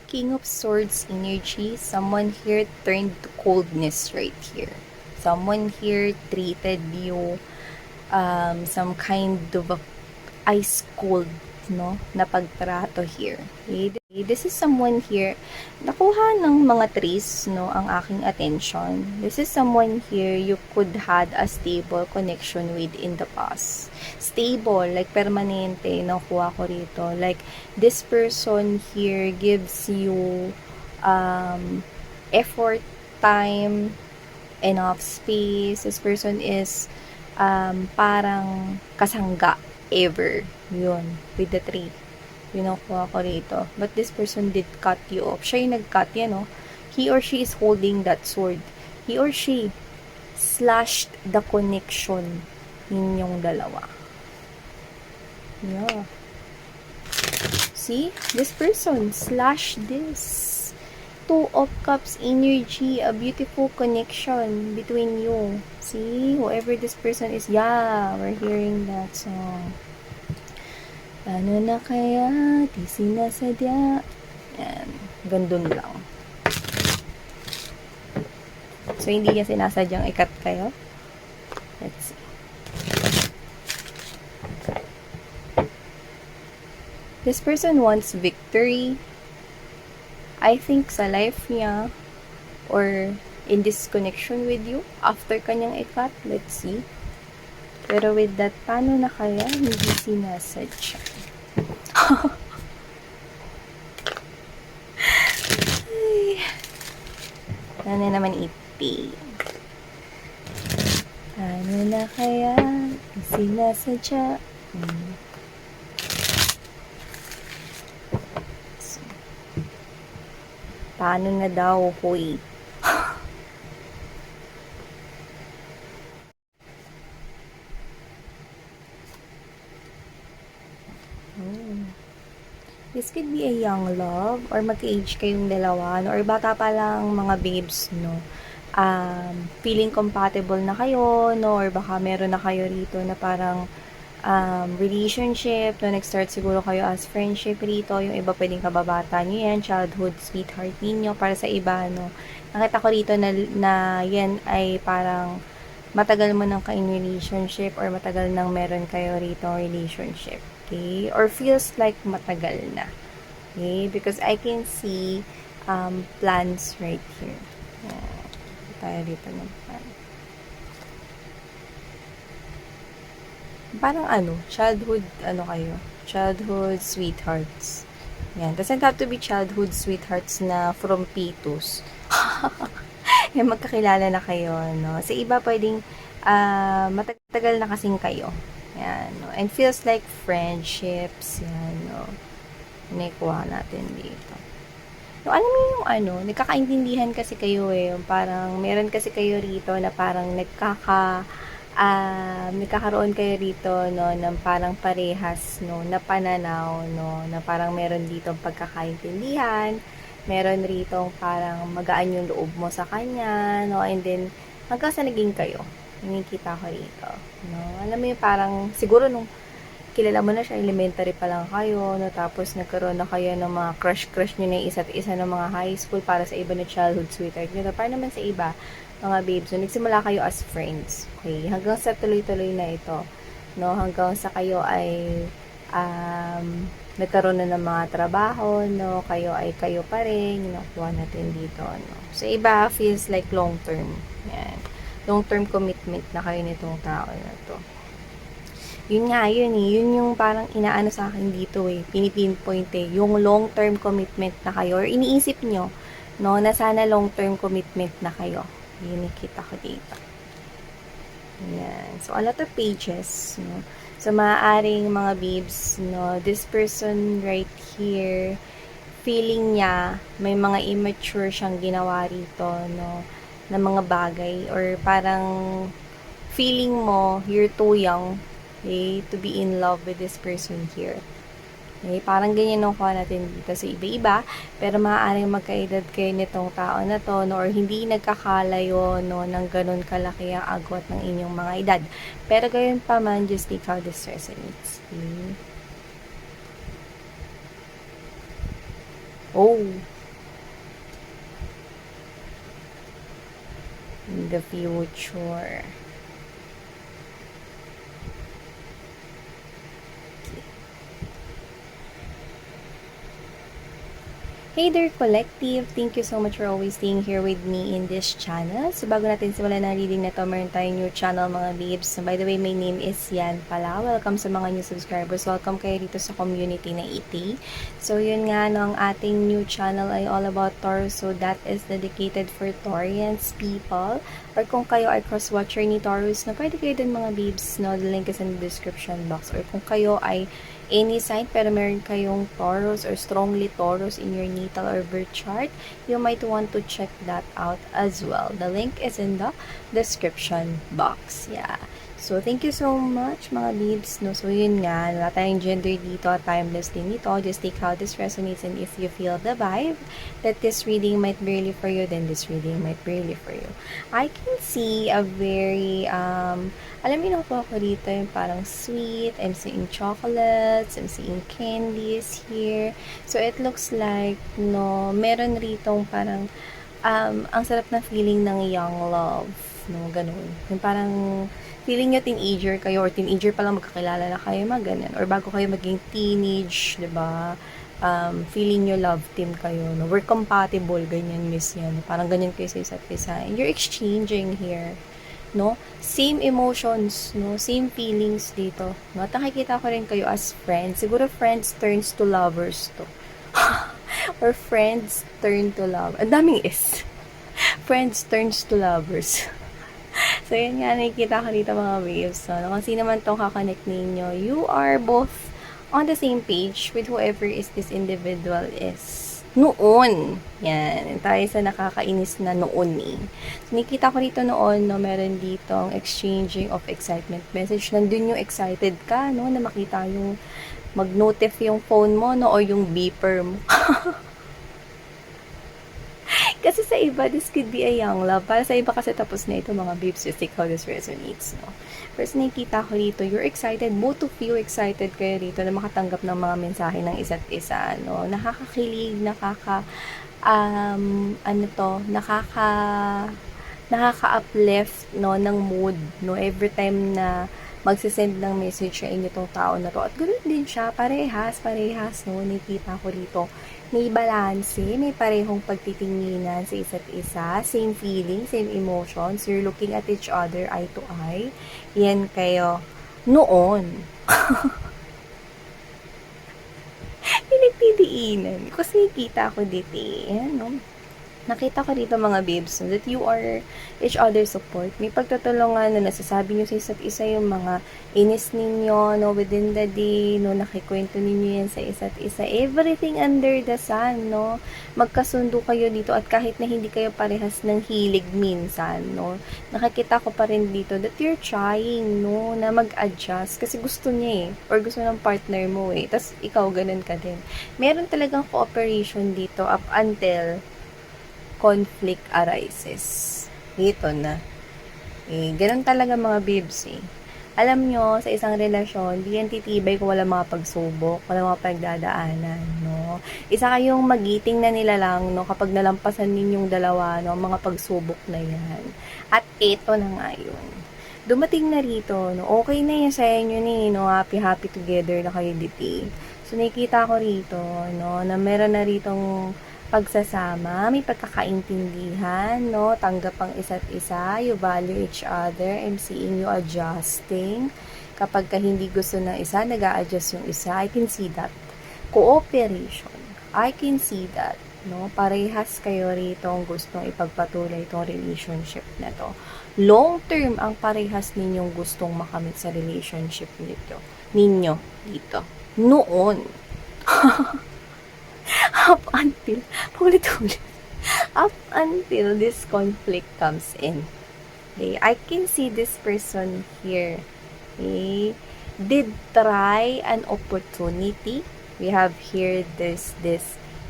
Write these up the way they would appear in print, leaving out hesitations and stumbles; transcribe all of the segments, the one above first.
King of Swords energy, someone here turned to coldness right here. Someone here treated you some kind of a ice cold, no, na pagtrato here. Okay? This is someone here, nakuha ng mga trees, no, ang aking attention. This is someone here you could had a stable connection with in the past. Stable, like permanente, nakuha ko rito. Like, this person here gives you effort, time, enough space. This person is parang kasangga ever. Yun, with the tree. Yun ang kuha ko rito. But this person did cut you off. Siya yung nag-cut yan, no? He or she is holding that sword. He or she slashed the connection ninyong dalawa. Yeah. See? This person slashed this. Two of Cups energy, a beautiful connection between you. See? Whoever this person is, yeah, we're hearing that song. Ano na kaya, di sinasadya. Yan, gandun lang. So, hindi niya sinasadyang ikat kayo. Let's see. This person wants victory. I think sa life niya, or in this connection with you, after kanyang ikat, let's see. Pero with that, paano na kaya hindi sinasadya? Ay. Ano naman iti? Ano na kaya hindi sinasadya? Paano na daw, hoy? This could be a young love, or mag-age kayong dalawa, no? Or bata pa lang mga babes, no? Feeling compatible na kayo, no? Or baka meron na kayo rito na parang relationship, no? Nag-start siguro kayo as friendship rito. Yung iba pwedeng kababata nyo yan, childhood sweetheart ninyo. Para sa iba, no? Nakita ko rito na yan ay parang matagal mo nang kain relationship, or matagal nang meron kayo rito relationship. Okay? Or feels like matagal na. Okay? Because I can see plans right here. Tayo dito ng plan. Parang childhood, childhood sweethearts. Yan. Doesn't have to be childhood sweethearts na from Pitus. Yan, magkakilala na kayo, no? Sa iba, pwedeng matagal na kasing kayo. Yan, no? And feels like friendships, yan, no? Naikuha natin dito. No, alam mo yung nagkakaintindihan kasi kayo yung parang meron kasi kayo rito na parang nagkakaroon kayo rito, no, ng parang parehas, no, na pananaw, no, na parang meron dito pagkakaintindihan, meron rito parang magaan yung loob mo sa kanya, no, and then hanggang sa naging kayo. Nakikita ko rito, no? Alam mo yung parang, siguro nung kilala mo na siya, elementary pa lang kayo, no? Tapos nagkaroon na kayo ng mga crush nyo na isa't isa ng mga high school, para sa iba na childhood sweetheart nyo. Para naman sa iba, mga babes, so nagsimula kayo as friends, okay? Hanggang sa tuloy-tuloy na ito, no? Hanggang sa kayo ay nagkaroon na ng mga trabaho, no? Kayo ay kayo pa rin, nakuha natin dito, no? Sa iba, feels like long term. Yan. Long-term commitment na kayo nitong tao na to. Yun nga, yun yung parang inaano sa akin dito pinipinpoint yung long-term commitment na kayo, or iniisip nyo, no, na sana long-term commitment na kayo. Yun nakita ko dito. Yan. So, a lot of pages, no. So, maaaring mga babes, no, this person right here, feeling niya, may mga immature siyang ginawa rito, no, na mga bagay, or parang feeling mo you're too young, okay, to be in love with this person here. Okay, parang ganyan ang kuha natin dito sa iba-iba, pero maaaring magkaedad kayo nitong tao na to, no, or hindi nagkakalayo, no, ng ganun kalaki ang agwat ng inyong mga edad. Pero gayon pa man, just take how this resonates. Okay. Oh, in the future. Hey there, Collective! Thank you so much for always staying here with me in this channel. So, bago natin simulan na reading na to, meron tayong new channel, mga babes. So, by the way, my name is Yan pala. Welcome sa mga new subscribers. Welcome kayo dito sa community na iti. So, yun nga, no, ang ating new channel ay all about Taurus. So, that is dedicated for Taurians people. Or kung kayo ay cross-watcher ni Taurus, na pwede kayo din, mga babes, no? The link is in the description box. Or kung kayo ay any sign pero meron kayong Taurus or strongly Taurus in your natal or birth chart, you might want to check that out as well. The link is in the description box. Yeah. So, thank you so much, mga babes. No? So, yun nga. Wala tayong gender dito. Timeless din ito. Just take how this resonates, and if you feel the vibe that this reading might be really for you, then this reading might be really for you. I can see a very, alam niyo po ako dito, yung parang sweet. I'm seeing chocolates. I'm seeing candies here. So, it looks like, no, meron ritong parang, ang sarap na feeling ng young love. No, ganun. Yung parang, feeling nyo teenager kayo or teenager pa lang magkakilala na kayo, mga ganun. Or bago kayo maging teenage, diba? Feeling nyo love team kayo, no? We're compatible, ganyan, miss yan. Parang ganyan kayo sa isa't isa. And you're exchanging here, no? Same emotions, no? Same feelings dito. No? At nakikita ko rin kayo as friends. Siguro friends turns to lovers to. Or friends turn to love. Ang daming is. Friends turns to lovers. So, yun nga, nakikita ko dito, mga waves. So, kung sino man itong kakonect ninyo, you are both on the same page with whoever is this individual is. Noon. Yan. Tayo sa nakakainis na noon eh. So, nakikita ko dito noon, no, meron ditong exchanging of excitement message. Nandun yung excited ka, no, na makita yung mag-notif yung phone mo, no, or yung beeper mo. Kasi sa iba, this could be a young love. Para sa iba kasi tapos na ito, mga babes, just take how this resonates, no? First, nakikita ko dito, you're excited, both of you excited kayo dito na makatanggap ng mga mensahe ng isa't isa, no? Nakakakilig, nakaka-uplift, no, ng mood, no? Every time na magsisend ng message sa inyo tong tao na to. At ganoon din siya, parehas, no? Nakikita ko dito, may balanse, may parehong pagtitinginan sa isa't isa, same feeling, same emotions, you're looking at each other eye to eye. Yan kayo noon. Pinagtidiinan. Kasi nakita ko dito yan, no? Nakita ko dito, mga babes, no, that you are each other's support. May pagtutulungan na nasasabi nyo sa isa't isa yung mga inis ninyo, no, within the day, no, nakikwento ninyo yan sa isa't isa. Everything under the sun, no. Magkasundo kayo dito at kahit na hindi kayo parehas ng hilig minsan, no. Nakikita ko pa rin dito that you're trying, no, na mag-adjust kasi gusto niya eh, or gusto ng partner mo eh. Tapos ikaw ganun ka din. Meron talagang cooperation dito up until conflict arises. Dito na. Ganun talaga, mga babes eh. Alam nyo, sa isang relasyon, di yan titibay kung wala mga pagsubok, wala mga pagdadaanan, no? Isa kayong magiting na nila lang, no? Kapag nalampasan ninyong dalawa, no? Mga pagsubok na yan. At eto na nga yun. Dumating na rito, no? Okay na yan sa inyo ni, no? Happy together na kayo dito. So, nakikita ko rito, no? Na meron na ritong pagsasama, may pagkakaintindihan, no? Tanggap ang isa't isa, you value each other, I'm seeing you adjusting. Kapag ka hindi gusto ng isa, nag-a-adjust yung isa, I can see that. Cooperation, I can see that, no? Parehas kayo rito ang gustong ipagpatuloy itong relationship na to. Long term ang parehas ninyong gustong makamit sa relationship ninyo dito. Noon. up until this conflict comes in. Okay, I can see this person here, okay, did try an opportunity. We have here this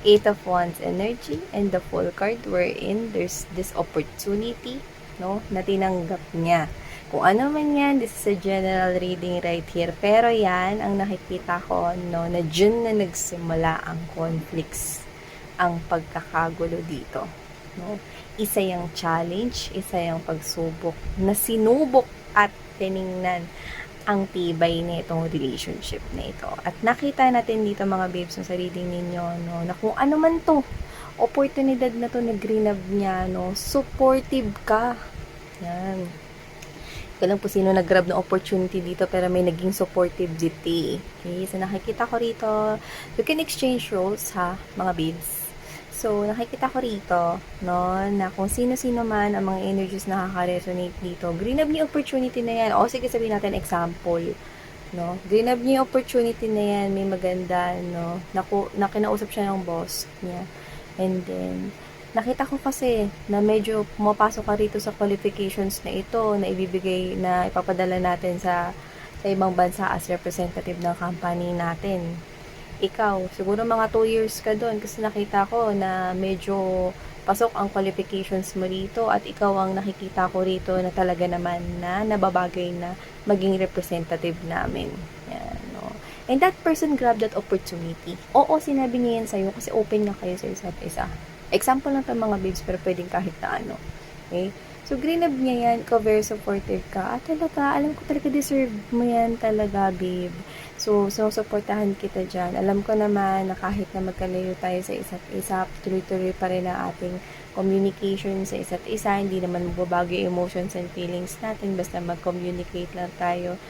Eight of Wands energy and the Full card wherein there's this opportunity, no, na tinanggap niya. Kung ano man yan, this is a general reading right here. Pero yan, ang nakikita ko, no, na dyan na nagsimula ang conflicts, ang pagkakagulo dito. no? Isa yung challenge, isa yung pagsubok na sinubok at tiningnan ang tibay nitong relationship na ito. At nakita natin dito mga babes sa sarili ninyo, no, na kung ano man to, oportunidad na to na greenab niya, no, supportive ka. Yan. Ito lang po sino nag-grab ng opportunity dito pero may naging supportive dito. Okay, so nakikita ko rito, you can exchange roles ha, mga babes. So, nakikita ko rito, no, na kung sino-sino man ang mga energies na nakaka-resonate dito, green up niyo opportunity na yan. O, sige, sabihin natin example, no, green up niyo opportunity na yan, may maganda, no, na kinausap siya ng boss niya. And then, nakita ko kasi na medyo pumapasok ka rito sa qualifications na ito na ibibigay, na ipapadala natin sa ibang bansa as representative ng company natin. Ikaw, siguro mga 2 years ka doon kasi nakita ko na medyo pasok ang qualifications mo rito at ikaw ang nakikita ko rito na talaga naman na nababagay na maging representative namin. Yan, no? And that person grabbed that opportunity. Oo, sinabi niya yan sa'yo kasi open nga kayo sa isa't isa. Example lang ito mga babes, pero pwedeng kahit na ano. Okay? So, greenab niya yan, ikaw very supportive ka. At talaga, alam ko talaga deserve mo yan talaga, babe. So, suportahan kita dyan. Alam ko naman na kahit na magkalayo tayo sa isa't isa, tuloy-tuloy pa rin ang ating communication sa isa't isa. Hindi naman magbabago yung emotions and feelings natin. Basta mag-communicate lang tayo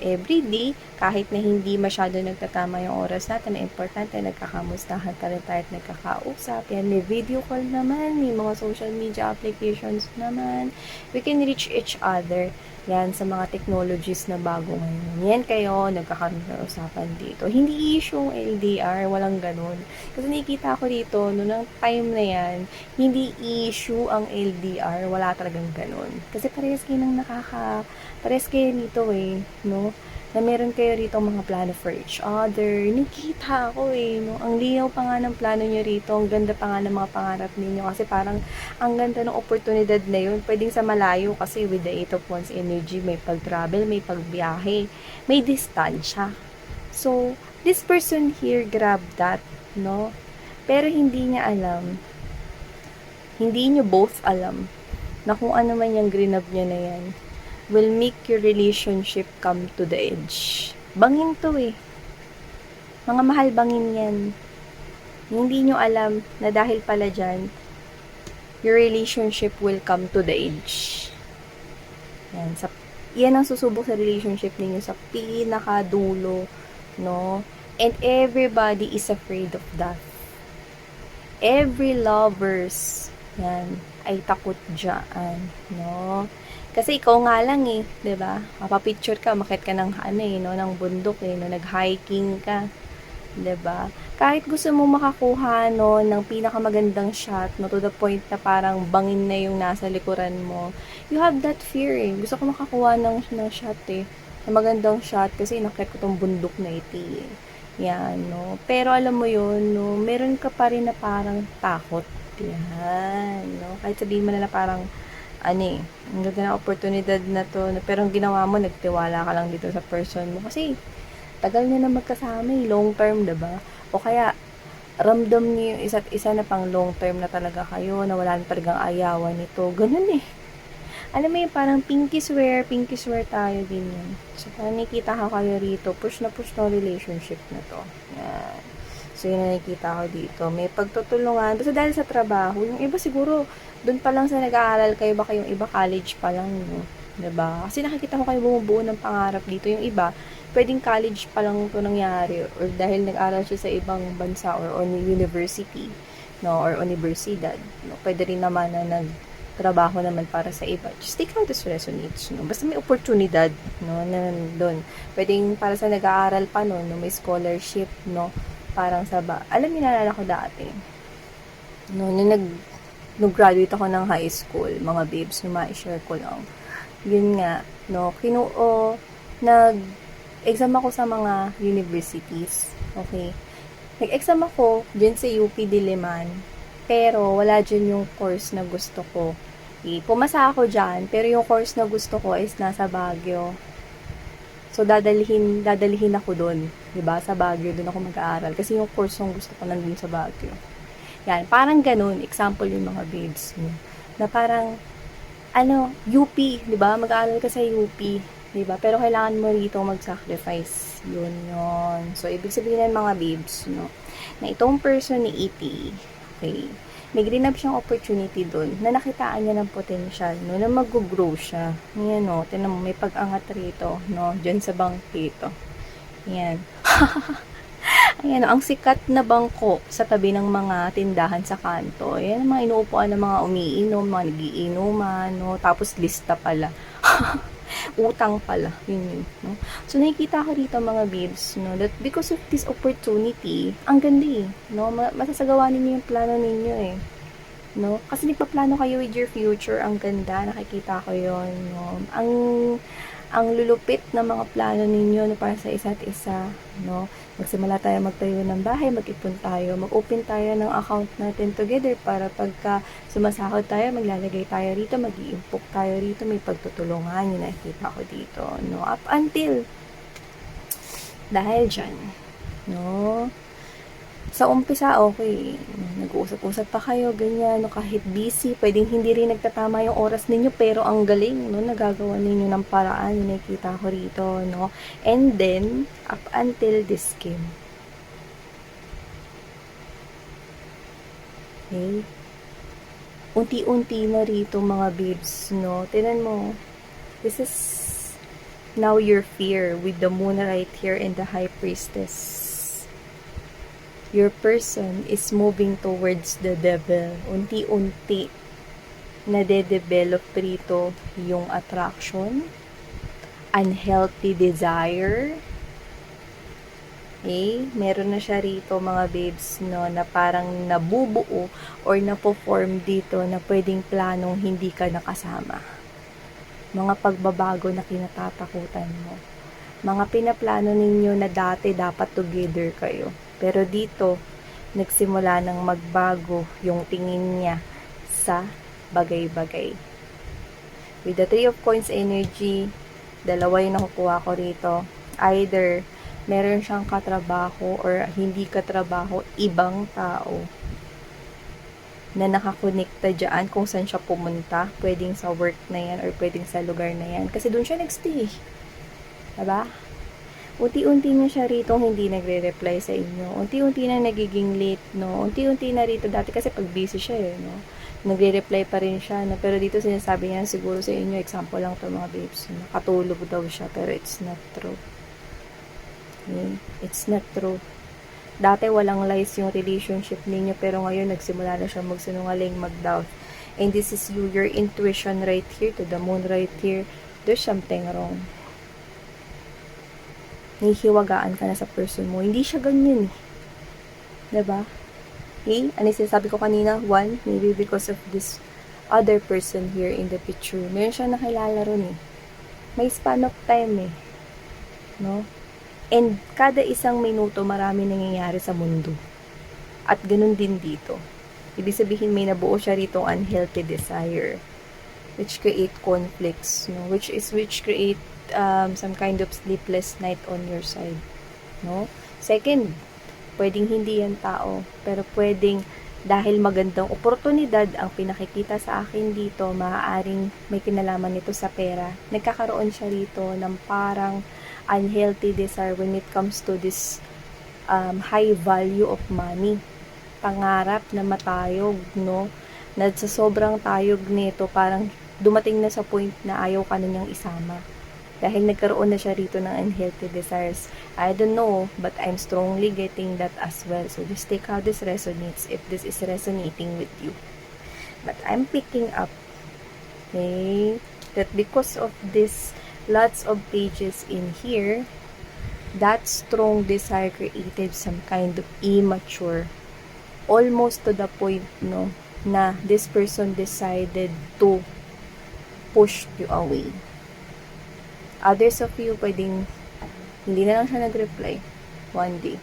everyday, kahit na hindi masyado nagtatama yung oras natin, na importante, nagkakamustahan pa rin tayo at nagkakausap. Yan, may video call naman, may mga social media applications naman. We can reach each other. Yan, sa mga technologies na bago ngayon. Yan kayo, nagkakaroon ng usapan dito. Hindi issue LDR, walang ganun. Kasi nakikita ko dito, noong time na yan, hindi issue ang LDR, wala talagang ganun. Kasi parehas kayo nito no? Na meron kayo rito mga plano for each other. Nakita ko no? Ang linaw pa nga ng plano nyo rito, ang ganda pa nga ng mga pangarap ninyo. Kasi parang, ang ganda ng oportunidad na yun. Pwedeng sa malayo kasi with the 8 of Wands energy, may pag-travel, may pagbiyahe, may distansya. So, this person here grabbed that, no? Pero hindi niya alam, hindi niyo both alam na kung ano man yung greenab niya na yan will make your relationship come to the edge. Bangin to Mga mahal, bangin yan. Hindi nyo alam na dahil pala dyan, your relationship will come to the edge. Yan ang susubok sa relationship ninyo sa pinakadulo, no? And everybody is afraid of that. Every lovers, yan, ay takot dyan, no? Kasi ikaw nga lang 'di ba? Mapapicture ka, makit ka ng no, ng bundok no, nag-hiking ka, 'di ba? Kahit gusto mo makakuha no ng pinakamagandang shot, no, to the point na parang bangin na yung nasa likuran mo. You have that fear Gusto ko makakuha ng shot ng magandang shot kasi nakit ko tong bundok na ito Yan, no. Pero alam mo 'yun, no, meron ka pa rin na parang takot. Yan, no. Kahit sabihin mo na parang ang ganda na oportunidad na to, pero ang ginawa mo, nagtiwala ka lang dito sa person mo kasi tagal nyo na magkasama long term, diba? O kaya ramdam niyo yung isa't isa na pang long term na talaga kayo, na wala na talagang ayawan nito, ganun alam mo yung parang pinky swear tayo din yun. So parang nakikita ka kayo rito, push na relationship na to. Yan. So, yun na nakikita ko dito. May pagtutulungan. Basta dahil sa trabaho, yung iba siguro, doon pa lang sa nag-aaral kayo, baka yung iba college pa lang, no? Diba? Kasi nakikita ko kayo bumubuo ng pangarap dito. Yung iba, pwedeng college pa lang ito nangyari. Or dahil nag-aaral siya sa ibang bansa or on university, no? Or universidad. No? Pwede rin naman na nagtrabaho naman para sa iba. Just take how this resonates, no? Basta may oportunidad, no? Na doon. Pwedeng para sa nag-aaral pa, no? May scholarship, no? Parang alam niyo, naalala ko dati, no, nung graduate ako ng high school, mga babes, ma-share ko lang, yun nga, no, nag-exam ako sa mga universities, okay, nag-exam ako dyan sa UP Diliman, pero wala dyan yung course na gusto ko, pumasa ako dyan, pero yung course na gusto ko is nasa Baguio. So, dadalhin ako doon. Diba? Sa Baguio, doon ako mag-aaral. Kasi yung course yung gusto ko nandun sa Baguio. Yan, parang ganun, example yung mga babes mo. Na parang, UP, di ba? Mag-aaral ka sa UP, di ba? Pero kailangan mo rito mag-sacrifice. Yun. So, ibig sabihin ng mga babes, no? Na itong person ni EP, okay, may green up siyang opportunity doon na nakitaan niya ng potential, no, na mag-grow siya. Yan, no, tinan mo, may pag-angat rito, no, dyan sa bangke ito. Yan. Ayan, no, ang sikat na bangko sa tabi ng mga tindahan sa kanto. Ayan, mga inuupuan ng mga umiinom, mga nagiinuman, no, tapos lista pala. Utang pala, yun, no? So, nakikita ko dito mga babes, no, that because of this opportunity, ang ganda no, masasagawa ninyo yung plano ninyo no, kasi nagpaplano kayo with your future, ang ganda, nakikita ko yon, no, ang lulupit ng mga plano ninyo, no, para sa isa't isa, no, magsimula tayo magtayo ng bahay, mag-ipon tayo, mag-open tayo ng account natin together para pagka sumasahod tayo, maglalagay tayo rito, mag-i-impok tayo rito, may pagtutulungan, yun nakikita ko dito, no, up until dahil dyan, no, sa umpisa, okay, nag-uusap-usap pa kayo, ganyan, no, kahit busy, pwedeng hindi rin nagtatama yung oras ninyo, pero ang galing, no, nagagawa ninyo ng paraan, yung nakikita ko rito, no, and then, up until this game. Okay? Unti-unti na rito, mga babes, no, tinan mo, this is now your fear with the moon right here and the high priestess. Your person is moving towards the devil. Unti-unti nade-develop rito yung attraction, unhealthy desire. Okay? Meron na siya rito mga babes, no, na parang nabubuo or napo-form dito na pwedeng planong hindi ka nakasama. Mga pagbabago na kinatatakutan mo. Mga pinaplano ninyo na dati dapat together kayo. Pero dito, nagsimula ng magbago yung tingin niya sa bagay-bagay. With the 3 of Coins energy, dalawa yung nakukuha ko rito. Either, meron siyang katrabaho or hindi katrabaho, ibang tao na nakakonekta dyan kung saan siya pumunta. Pwedeng sa work na yan or pwedeng sa lugar na yan. Kasi doon siya nagstay. Diba? Unti-unti na siya rito hindi nagre-reply sa inyo. Unti-unti na nagiging late, no? Unti-unti na rito. Dati kasi pag busy siya, no? Nagre-reply pa rin siya, no? Pero dito sinasabi niya siguro sa inyo, example lang to mga babes, nakatulog daw siya, pero it's not true. Okay? It's not true. Dati walang lies yung relationship ninyo, pero ngayon nagsimula na siya magsinungaling, mag-doubt. And this is you, your intuition right here, to the moon right here. There's something wrong. Nahihiwagaan ka na sa person mo. Hindi siya ganyan. Diba? Okay? Ano yung sinasabi ko kanina? One, maybe because of this other person here in the picture. Meron siya nakilala ron May span of time No? And kada isang minuto, marami nangyayari sa mundo. At ganun din dito. Ibig sabihin, may nabuo siya rito unhealthy desire. Which create conflicts. No? Which create some kind of sleepless night on your side. No? Second, pwedeng hindi yan tao, pero pwedeng dahil magandang oportunidad ang pinakikita sa akin dito, maaaring may kinalaman nito sa pera. Nagkakaroon siya rito ng parang unhealthy desire when it comes to this high value of money. Pangarap na matayog, no? Na sa sobrang tayog nito, parang dumating na sa point na ayaw ka na niyang isama. Dahil nagkaroon na siya rito ng unhealthy desires. I don't know, but I'm strongly getting that as well. So, just take how this resonates, if this is resonating with you. But I'm picking up, okay, that because of this, lots of pages in here, that strong desire created some kind of immature, almost to the point, no, na this person decided to push you away. Others of you, pwedeng hindi na lang siya nag-reply. One day.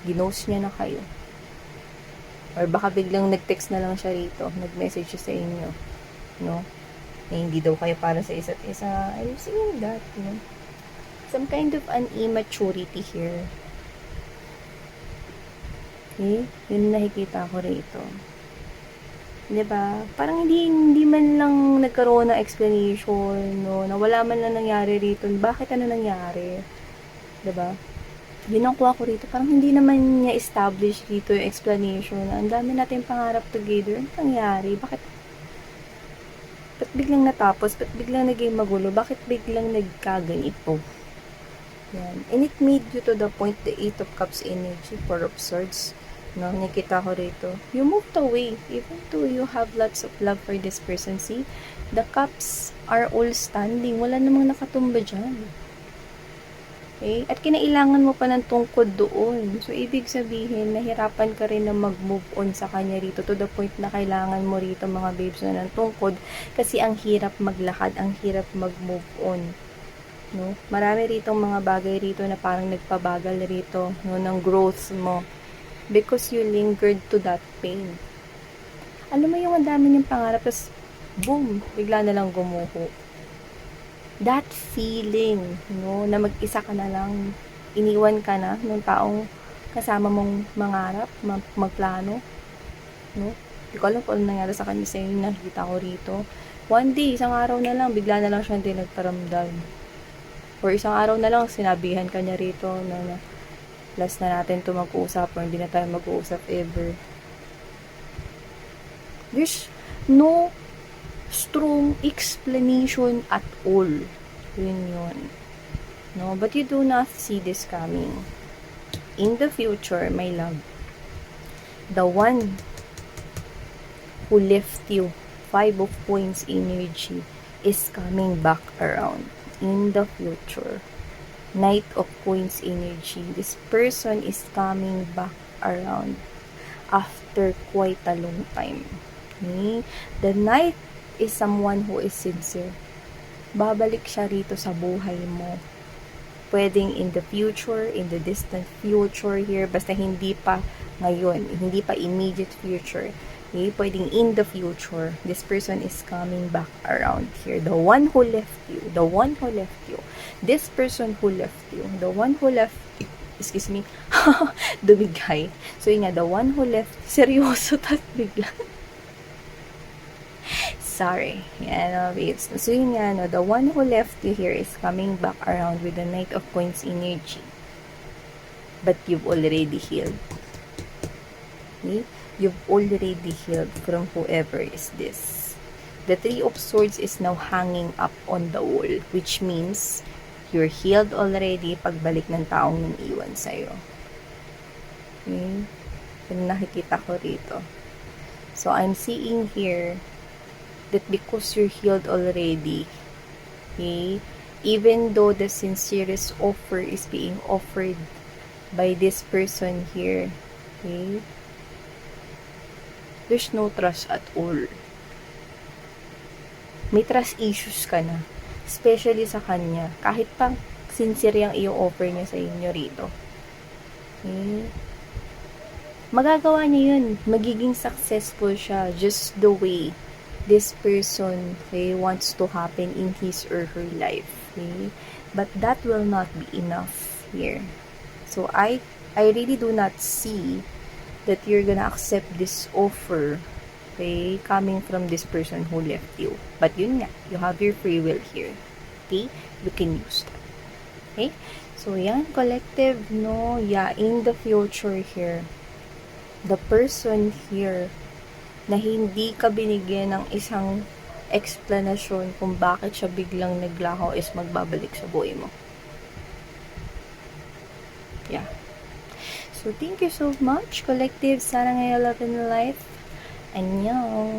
Ginost niya na kayo. Or baka biglang nag-text na lang siya rito. Nag-message siya sa inyo. No? Na hindi daw kayo para sa isa't isa. I'm seeing that, no? Some kind of an immaturity here. Okay? Yun nakikita ko rito. 'Di ba? Parang hindi man lang nagkaroon ng explanation, no? Na wala man lang nangyari rito. Bakit ano nangyari? 'Di ba? Binukuha ko rito, parang hindi naman niya establish dito yung explanation. Ang dami natin pangarap together. Ano nangyari? Ba't biglang natapos? Ba't biglang naging magulo? Bakit biglang nagkaganito? Yan. And it made you to the point, the 8 of Cups energy, 4 of Swords. No, nakita ko rito. You moved away. Even though you have lots of love for this person. See, the cups are all standing. Wala namang nakatumba dyan. Okay? At kinailangan mo pa ng tungkod doon. So, ibig sabihin, nahirapan ka rin na mag-move on sa kanya rito to the point na kailangan mo rito mga babes na ng tungkod kasi ang hirap maglakad, ang hirap mag-move on. No? Marami rito mga bagay rito na parang nagpabagal rito, no, ng growth mo because you lingered to that pain. Alam mo yung ang dami niyong pangarap, tapos boom, bigla na lang gumuho. That feeling, no, na mag-isa ka na lang, iniwan ka na ng taong kasama mong mangarap, magplano, no? Hindi ko alam kung ano nangyari sa kanya sa'yo, nakita ko rito. One day, isang araw na lang, bigla na lang siya hindi nagparamdam. Or isang araw na lang, sinabihan ka niya rito na last na natin to mag-uusap or hindi na tayo mag-uusap ever. There's no strong explanation at all. Yun. No, but you do not see this coming. In the future, my love, the one who left you 5 of Coins energy is coming back around in the future. Knight of Coins energy. This person is coming back around after quite a long time. Okay? The Knight is someone who is sincere. Babalik siya rito sa buhay mo. Pwedeng in the future, in the distant future here, basta hindi pa ngayon, hindi pa immediate future. Okay? Pwedeng in the future, this person is coming back around here. The one who left you, this person who left you, the one who left you, excuse me, dumigay. So yun nga, the one who left, seryoso, tat bigla. Sorry. Yan, babes. So yun nga, no, the one who left you here is coming back around with the Knight of Coins energy. But you've already healed. Okay? You've already healed from whoever is this. The 3 of Swords is now hanging up on the wall, which means you're healed already pagbalik ng taong nang iwan sa'yo. Okay? Yung nakikita ko rito. So, I'm seeing here that because you're healed already, okay, even though the sincerest offer is being offered by this person here, okay, there's no trust at all. May trust issues ka na, especially sa kanya, kahit pang sincere yung i-offer niya sa inyo rito. Okay? Magagawa niya yun. Magiging successful siya just the way this person, okay, wants to happen in his or her life. Okay? But that will not be enough here. So I really do not see that you're gonna accept this offer, okay, coming from this person who left you. But yun nga, you have your free will here. Okay? You can use that. Okay? So yan, collective, no? Yeah, in the future here, the person here na hindi ka binigyan ng isang explanation kung bakit siya biglang naglaho is magbabalik sa buhay mo. Yeah. So, thank you so much, collective. Sarang ngayon love in life. Annyeong.